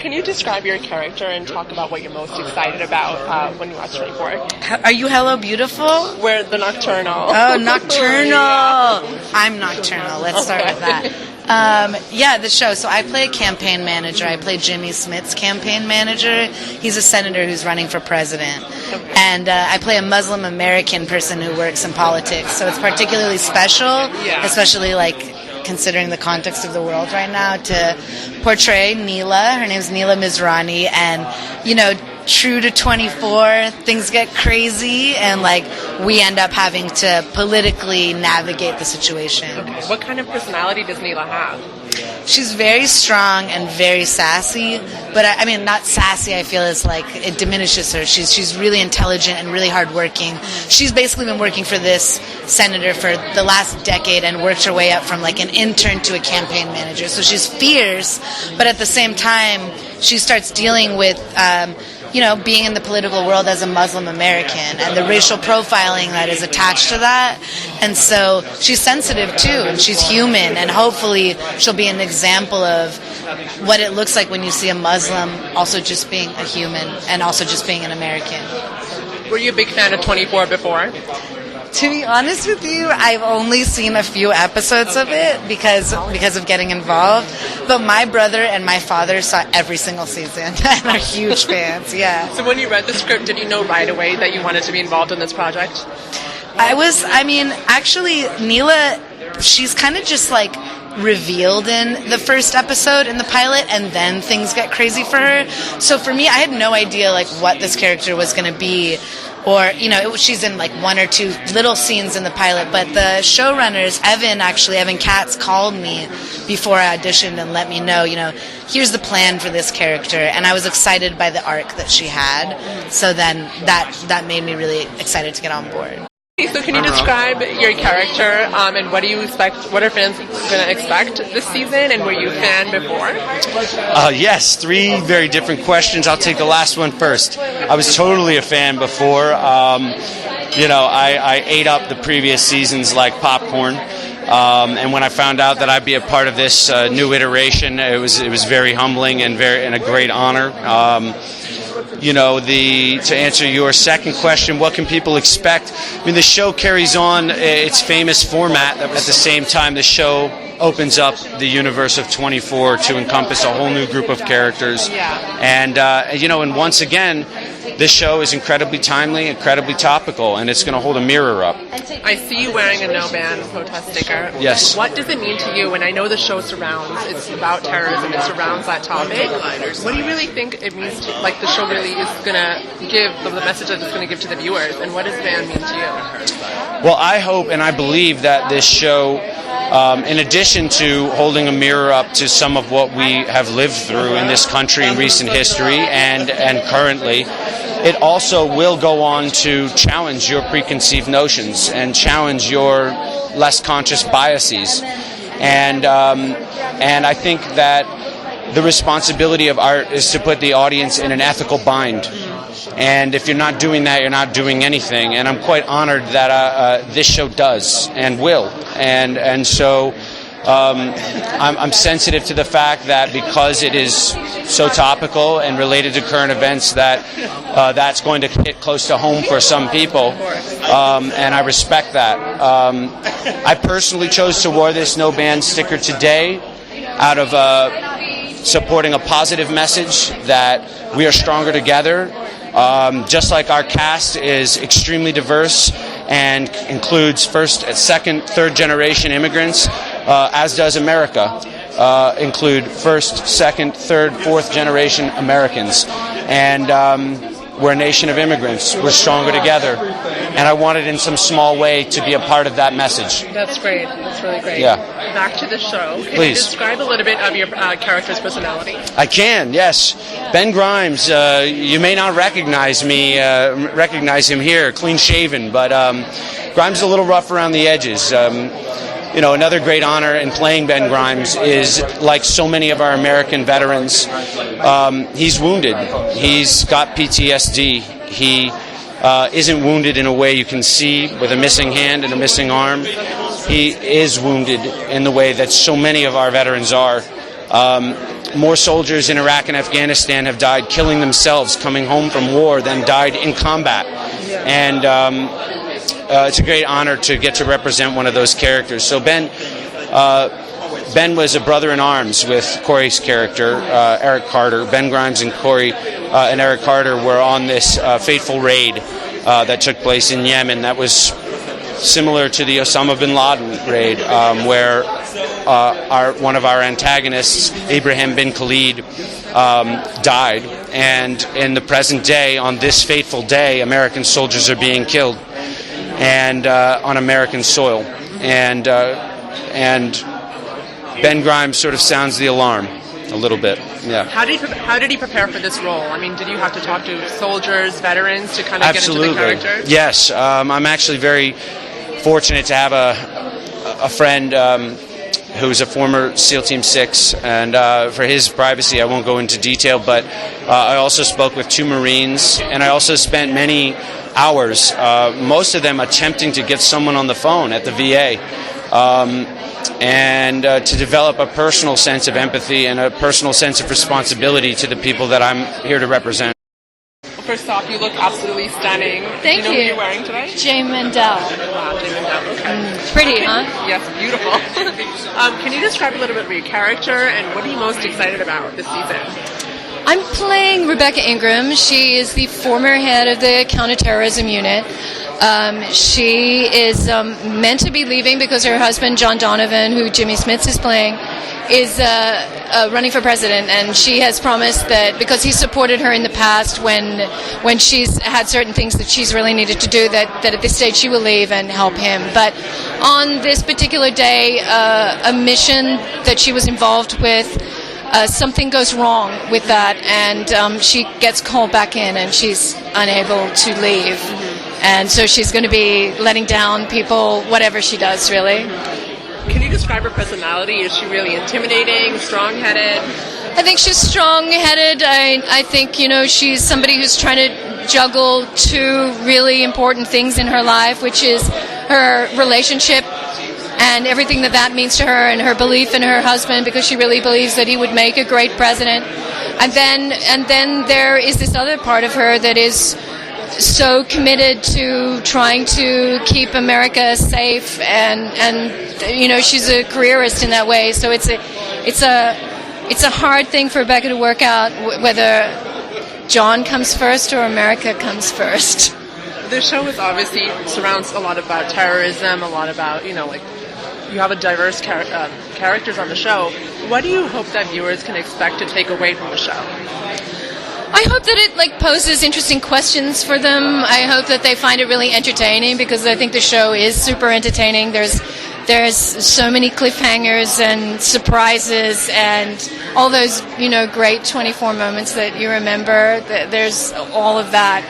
can you describe your character and talk about what you're most excited about when you watch 24? Are you Hello Beautiful? We're the Knockturnal. Oh, Knockturnal. I'm Knockturnal. Let's start with that. The show. So I play a campaign manager. I play Jimmy Smits' campaign manager. He's a senator who's running for president. Okay. And I play a Muslim American person who works in politics. So it's particularly special, especially considering the context of the world right now, to portray Neela. Her name's Neela Mizrani, and true to 24, things get crazy, and we end up having to politically navigate the situation. Okay. What kind of personality does Neela have? She's very strong and very sassy, but I mean, not sassy, I feel is it diminishes her. She's really intelligent and really hardworking. She's basically been working for this senator for the last decade and worked her way up from an intern to a campaign manager. So she's fierce, but at the same time, she starts dealing with being in the political world as a Muslim American and the racial profiling that is attached to that. And so she's sensitive too, and she's human, and hopefully she'll be an example of what it looks like when you see a Muslim also just being a human and also just being an American. Were you a big fan of 24 before? To be honest with you, I've only seen a few episodes of it because of getting involved. But my brother and my father saw every single season and are huge fans, yeah. So when you read the script, did you know right away that you wanted to be involved in this project? Actually, Neela, she's kind of just revealed in the first episode in the pilot, and then things get crazy for her. So for me, I had no idea what this character was going to be. Or, she's in one or two little scenes in the pilot, but the showrunners, Evan Katz, called me before I auditioned and let me know, here's the plan for this character, and I was excited by the arc that she had, so then that made me really excited to get on board. So can you describe your character and what do you expect? What are fans going to expect this season, and were you a fan before? Yes, 3 very different questions. I'll take the last one first. I was totally a fan before. I ate up the previous seasons like popcorn. And when I found out that I'd be a part of this new iteration, it was very humbling and a great honor. To answer your second question, what can people expect? The show carries on its famous format. At the same time, the show opens up the universe of 24 to encompass a whole new group of characters. And once again, this show is incredibly timely, incredibly topical, and it's going to hold a mirror up. I see you wearing a No Ban protest sticker. Yes. What does it mean to you? And I know the show it's about terrorism, it surrounds that topic. What do you really think it means to, the show really is going to give, the message that it's going to give to the viewers, and what does Ban mean to you? Well, I hope and I believe that this show, in addition to holding a mirror up to some of what we have lived through in this country in recent history and currently, it also will go on to challenge your preconceived notions and challenge your less conscious biases. And I think that the responsibility of art is to put the audience in an ethical bind. And if you're not doing that, you're not doing anything. And I'm quite honored that this show does and will. And so I'm sensitive to the fact that because it is so topical and related to current events that's going to hit close to home for some people, and I respect that. I personally chose to wear this No Ban sticker today out of supporting a positive message that we are stronger together. Just like our cast is extremely diverse and includes first, second, third generation immigrants, as does America. Include first, second, third, fourth generation Americans. And we're a nation of immigrants. We're stronger together. And I wanted in some small way to be a part of that message. That's great. That's really great. Yeah. Back to the show. Can Please. you describe a little bit of your character's personality? I can, yes. Ben Grimes, you may not recognize him here, clean shaven, but Grimes is a little rough around the edges. Another great honor in playing Ben Grimes is, like so many of our American veterans, he's wounded. He's got PTSD. He isn't wounded in a way you can see with a missing hand and a missing arm. He is wounded in the way that so many of our veterans are. More soldiers in Iraq and Afghanistan have died killing themselves coming home from war than died in combat. And it's a great honor to get to represent one of those characters. So Ben was a brother in arms with Corey's character, Eric Carter. Ben Grimes and Corey and Eric Carter were on this fateful raid that took place in Yemen that was similar to the Osama bin Laden raid, where one of our antagonists, Abraham bin Khalid, died. And in the present day, on this fateful day, American soldiers are being killed, and on American soil. And Ben Grimes sort of sounds the alarm a little bit. Yeah. How did he prepare for this role? I mean, did you have to talk to soldiers, veterans to kind of Absolutely. get into the character? Yes. I'm actually very fortunate to have a friend who's a former SEAL Team 6, and for his privacy I won't go into detail, but I also spoke with 2 Marines, and I also spent many hours, most of them attempting to get someone on the phone at the VA, and to develop a personal sense of empathy and a personal sense of responsibility to the people that I'm here to represent. First off, you look absolutely stunning. Thank you. Know you. Who you're wearing today? Jay Mandel. Wow, Jay Mandel. Okay. Pretty, huh? Yes, beautiful. Can you describe a little bit of your character and what are you most excited about this season? I'm playing Rebekah Ingram. She is the former head of the counterterrorism unit. She is meant to be leaving because her husband, John Donovan, who Jimmy Smits is playing, is running for president, and she has promised that because he supported her in the past when she's had certain things that she's really needed to do, that at this stage she will leave and help him. But on this particular day, a mission that she was involved with, something goes wrong with that, and she gets called back in, and she's unable to leave. And so she's going to be letting down people, whatever she does, really. Can you describe her personality? Is she really intimidating, strong-headed? I think she's strong-headed. I think, she's somebody who's trying to juggle 2 really important things in her life, which is her relationship and everything that means to her, and her belief in her husband, because she really believes that he would make a great president. And then there is this other part of her that is so committed to trying to keep America safe, and she's a careerist in that way. So it's a hard thing for Rebekah to work out whether John comes first or America comes first. The show is obviously surrounds a lot about terrorism, a lot about you have a diverse characters on the show. What do you hope that viewers can expect to take away from the show? I hope that it poses interesting questions for them. I hope that they find it really entertaining, because I think the show is super entertaining. There's so many cliffhangers and surprises and all those great 24 moments that you remember. There's all of that.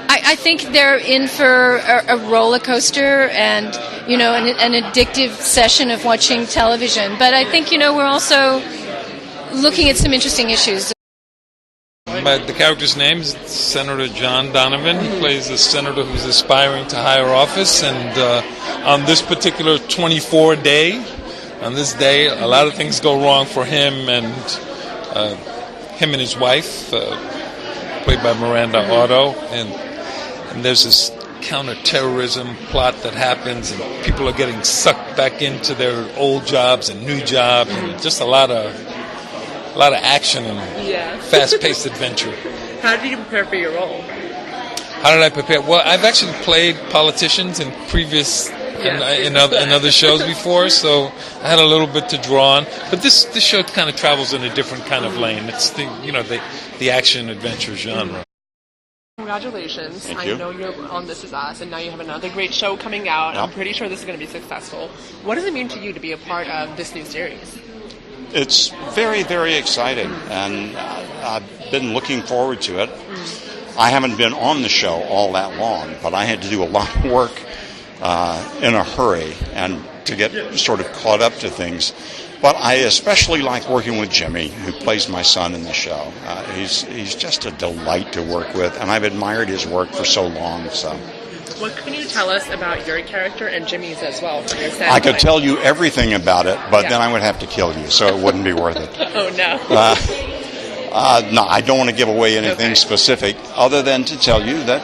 I think they're in for a roller coaster and an addictive session of watching television. But I think we're also looking at some interesting issues. But the character's name is Senator John Donovan. He plays a senator who's aspiring to higher office, and on this particular 24 day, a lot of things go wrong for him and his wife, played by Miranda Otto, and there's this counterterrorism plot that happens, and people are getting sucked back into their old jobs and new jobs, and just a lot of action and fast-paced adventure. How did you prepare for your role? How did I prepare? Well, I've actually played politicians in previous in other shows before, so I had a little bit to draw on. But this show kind of travels in a different kind of lane. It's the action adventure genre. Congratulations. Thank you. I know you're on This Is Us, and now you have another great show coming out. Yep. I'm pretty sure this is going to be successful. What does it mean to you to be a part of this new series? It's very, very exciting, and I've been looking forward to it. I haven't been on the show all that long, but I had to do a lot of work in a hurry and to get sort of caught up to things. But I especially like working with Jimmy, who plays my son in the show. He's just a delight to work with, and I've admired his work for so long. So What can you tell us about your character and Jimmy's as well? From your I could standpoint? tell you everything about it, but Yeah. then I would have to kill you, so it wouldn't be worth it. Oh no. No, I don't want to give away anything Okay. specific, other than to tell you that,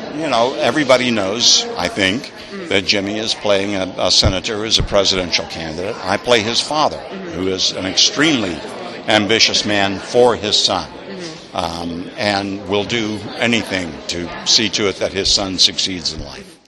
everybody knows, I think, that Jimmy is playing a senator who is a presidential candidate. I play his father, who is an extremely ambitious man for his son, and will do anything to see to it that his son succeeds in life.